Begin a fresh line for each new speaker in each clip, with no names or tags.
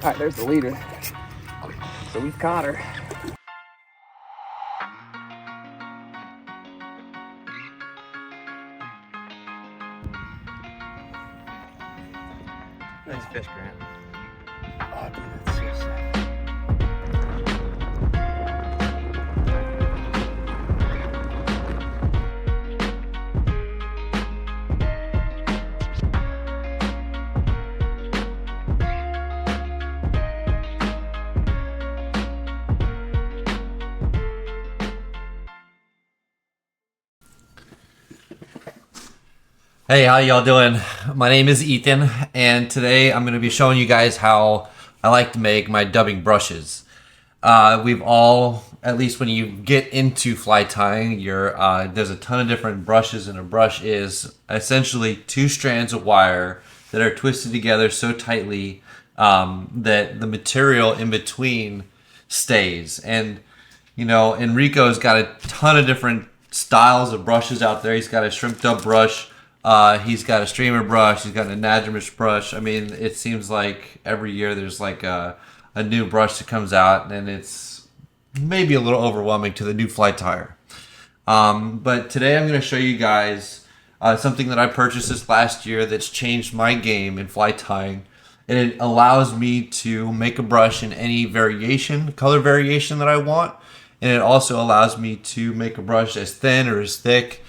All right, there's the leader. So we've caught her.
Nice fish, Grant.
Oh, dude, that's so sick.
Hey, how y'all doing? My name is Ethan, and today I'm going to be showing you guys how I like to make my dubbing brushes. We've all, at least when you get into fly tying, there's a ton of different brushes, and a brush is essentially two strands of wire that are twisted together so tightly that the material in between stays. And you know, Enrico's got a ton of different styles of brushes out there. He's got a shrimp dub brush. He's got a streamer brush. He's got an anadromous brush. I mean, it seems like every year there's like a new brush that comes out, and it's maybe a little overwhelming to the new fly tire. But today I'm going to show you guys something that I purchased this last year that's changed my game in fly tying. And it allows me to make a brush in any variation, color variation that I want. And it also allows me to make a brush as thin or as thick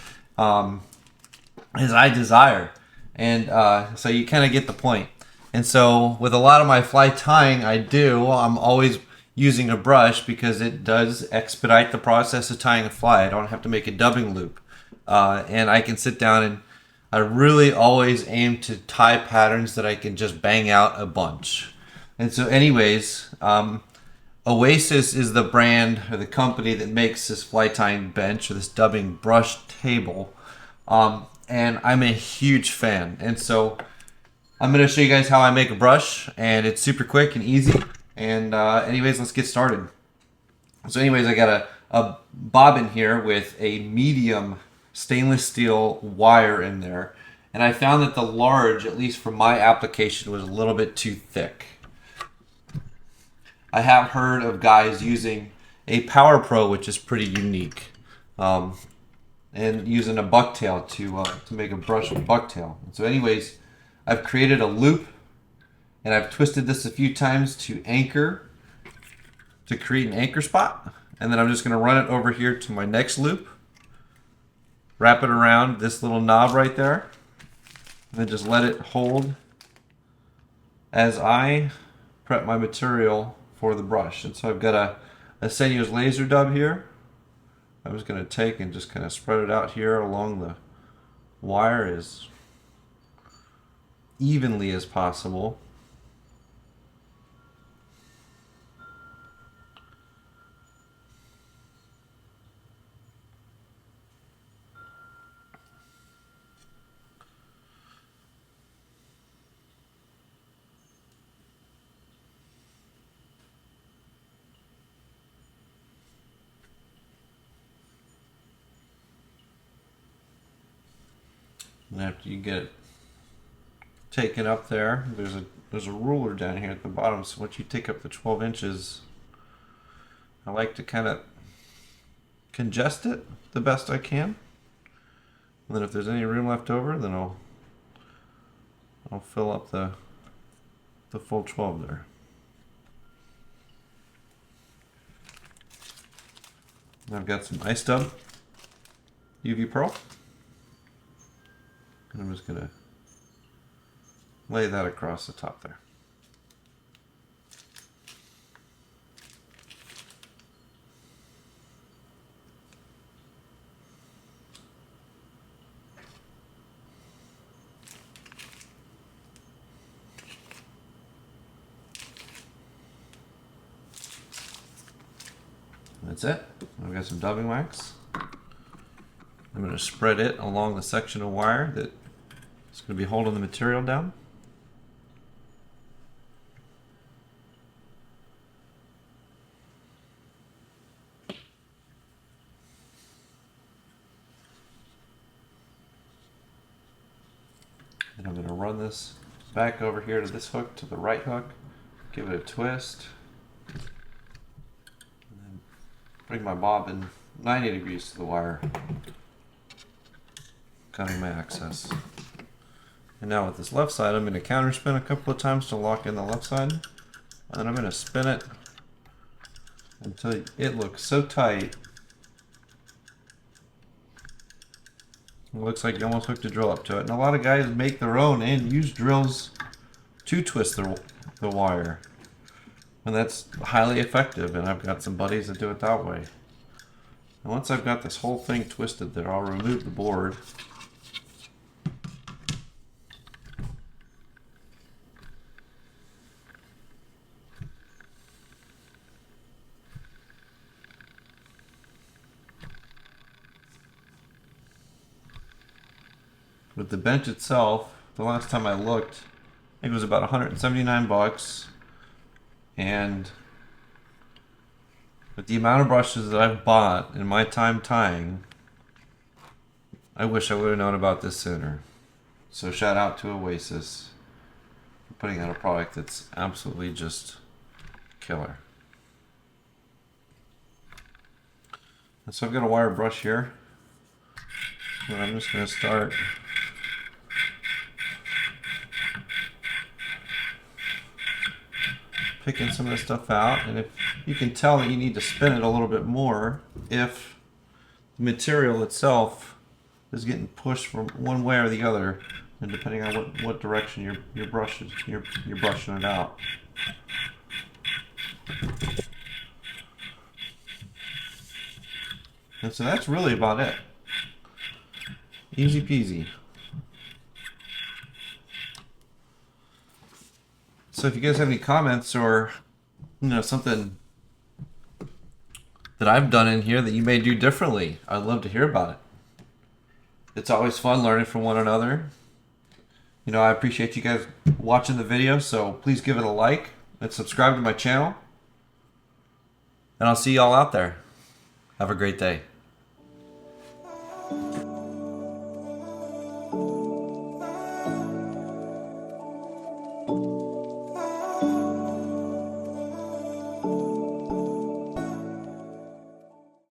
as I desire. And so you kind of get the point. And so with a lot of my fly tying I'm always using a brush because it does expedite the process of tying a fly. I don't have to make a dubbing loop. And I can sit down and I really always aim to tie patterns that I can just bang out a bunch. And so anyways, Oasis is the brand or the company that makes this fly tying bench or this dubbing brush table. And I'm a huge fan. And so I'm going to show you guys how I make a brush, and it's super quick and easy. And anyways, let's get started. So anyways, I got a bobbin here with a medium stainless steel wire in there. And I found that the large, at least for my application, was a little bit too thick. I have heard of guys using a Power Pro, which is pretty unique, and using a bucktail to make a brush with bucktail. So anyways, I've created a loop, and I've twisted this a few times to create an anchor spot. And then I'm just going to run it over here to my next loop, wrap it around this little knob right there, and then just let it hold as I prep my material for the brush. And so I've got a Senyo's laser dub here. I'm just going to take and just kind of spread it out here along the wire as evenly as possible. And after you get it taken up there, there's a ruler down here at the bottom. So once you take up the 12 inches, I like to kind of congest it the best I can. And then if there's any room left over, then I'll fill up the full 12 there. And I've got some ice dub UV pearl. And I'm just going to lay that across the top there. That's it. I've got some dubbing wax. I'm going to spread it along the section of wire that is going to be holding the material down. And I'm going to run this back over here to this hook, to the right hook, give it a twist, and then bring my bobbin 90 degrees to the wire, cutting my excess. And now with this left side, I'm going to counterspin a couple of times to lock in the left side, and then I'm going to spin it until it looks so tight. It looks like you almost hooked a drill up to it. And a lot of guys make their own and use drills to twist the wire. And that's highly effective, and I've got some buddies that do it that way. And once I've got this whole thing twisted there, I'll remove the board. With the bench itself, the last time I looked, I think it was about 179 bucks. And with the amount of brushes that I've bought in my time tying, I wish I would have known about this sooner. So shout out to Oasis for putting out a product that's absolutely just killer. And so I've got a wire brush here, and I'm just going to start picking some of this stuff out. And if you can tell that you need to spin it a little bit more if the material itself is getting pushed from one way or the other, and depending on what direction you're brushing it out. And so that's really about it. Easy peasy. So if you guys have any comments or something that I've done in here that you may do differently, I'd love to hear about it. It's always fun learning from one another. I appreciate you guys watching the video, so please give it a like and subscribe to my channel. And I'll see you all out there. Have a great day.